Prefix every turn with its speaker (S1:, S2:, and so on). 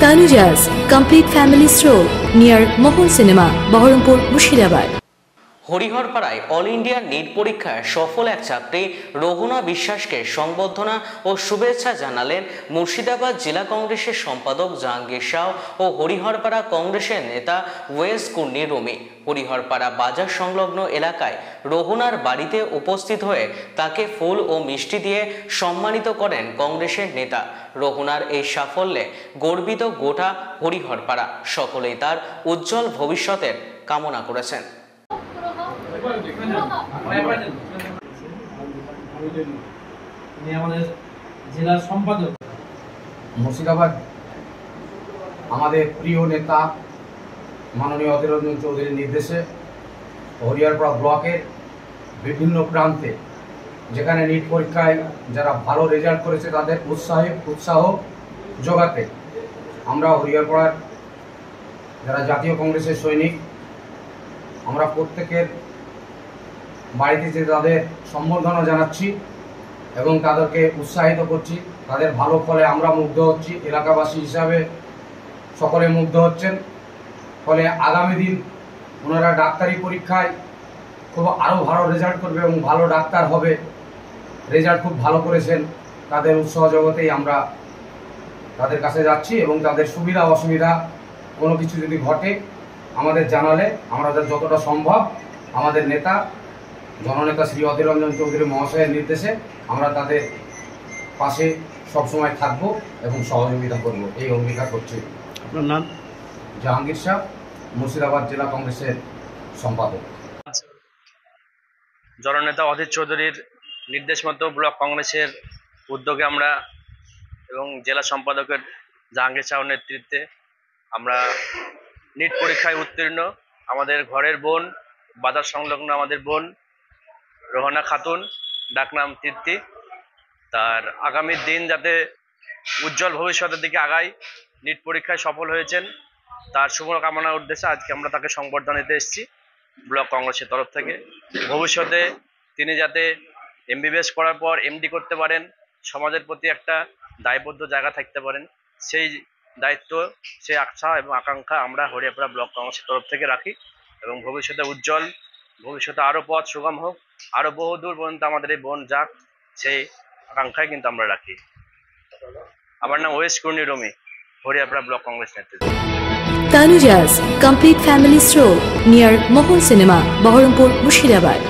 S1: Tanujas Complete Family Stroll near Mohol Cinema, Baharampur, Murshidabad.
S2: হরিহরপাড়ায় all India NEET পরীক্ষায় সফল এক ছাত্রী রোহনা বিশ্বাসকে সংবর্ধনা ও শুভেচ্ছা জানালেন মুর্শিদাবাদ জেলা কংগ্রেসের সম্পাদক জাহাঙ্গীর শাহ ও হরিহরপাড়া কংগ্রেসের নেতা ওয়েস কুর্নি রুমি। হরিহরপাড়া বাজার সংলগ্ন এলাকায় রোহনার বাড়িতে উপস্থিত হয়ে তাকে ফুল ও মিষ্টি দিয়ে সম্মানিত করেন কংগ্রেসের নেতা। রোহনার এই সাফল্যে গর্বিত গোটা হরিহরপাড়া, সকলেই তার উজ্জ্বল ভবিষ্যতের কামনা করেছেন।
S3: জেলার সম্পাদক
S4: মুর্শিদাবাদ আমাদের প্রিয় নেতা মাননীয় অধীর রঞ্জন চৌধুরীর নির্দেশে হরিহরপাড়া ব্লকের বিভিন্ন প্রান্তে যেখানে নিট পরীক্ষায় যারা ভালো রেজাল্ট করেছে তাদের উৎসাহ যোগাতে আমরা হরিহরপাড়ার যারা জাতীয় কংগ্রেসের সৈনিক আমরা প্রত্যেকের বাড়িতে যে তাদের সম্বর্ধনা জানাচ্ছি এবং তাদেরকে উৎসাহিত করছি। তাদের ভালো ফলে আমরা মুগ্ধ হচ্ছি, এলাকাবাসী হিসাবে সকলে মুগ্ধ হচ্ছেন। ফলে আগামী দিন ওনারা ডাক্তারি পরীক্ষায় খুব আরও ভালো রেজাল্ট করবে এবং ভালো ডাক্তার হবে। রেজাল্ট খুব ভালো করেছেন, তাদের উৎসাহ জগতেই আমরা তাদের কাছে যাচ্ছি এবং তাদের সুবিধা অসুবিধা কোনো কিছু যদি ঘটে আমাদের জানালে আমাদের যতটা সম্ভব আমাদের নেতা জননেতা শ্রী অধীর রঞ্জন চৌধুরী মহাশয়ের নির্দেশে আমরা তাদের পাশে সবসময় থাকব এবং সহযোগিতা করব, এই অঙ্গীকার করছি।
S3: আপনার নাম?
S4: জাহাঙ্গীর শাহ, মুর্শিদাবাদ জেলা কংগ্রেসের সম্পাদক।
S5: জননেতা অধীর চৌধুরীর নির্দেশ মতো ব্লক কংগ্রেসের উদ্যোগে আমরা এবং জেলা সম্পাদকের জাহাঙ্গীর শাহর নেতৃত্বে আমরা নিট পরীক্ষায় উত্তীর্ণ আমাদের ঘরের বোন, বাজার সংলগ্ন আমাদের বোন রোহনা খাতুন, ডাকনাম তৃপ্তি, তার আগামী দিন যাতে উজ্জ্বল ভবিষ্যতের দিকে আগায়, নিট পরীক্ষায় সফল হয়েছেন তার শুভকামনার উদ্দেশ্যে আজকে আমরা তাকে সংবর্ধনা দিতে এসেছি ব্লক কংগ্রেসের তরফ থেকে। ভবিষ্যতে তিনি যাতে এমবিবিএস করার পর এমডি করতে পারেন, সমাজের প্রতি একটা দায়বদ্ধ জায়গা থাকতে পারেন, সেই দায়িত্ব, সেই আশা এবং আকাঙ্ক্ষা আমরা হরিহরপাড়া ব্লক কংগ্রেসের তরফ থেকে রাখি এবং ভবিষ্যতে উজ্জ্বল, ভবিষ্যতে আরও পথ সুগম হোক, আরও বহুদূর পর্যন্ত আমাদের এই বোন যাক, সেই আকাঙ্ক্ষায় কিন্তু আমরা রাখি। আমার নাম ওয়েস কুর্নি রুমি, হরিহরপাড়া ব্লক কংগ্রেস নেতৃত্ব।
S1: Tanujas Complete Family Stroll near Mohol Cinema, Baharampur, Murshidabad.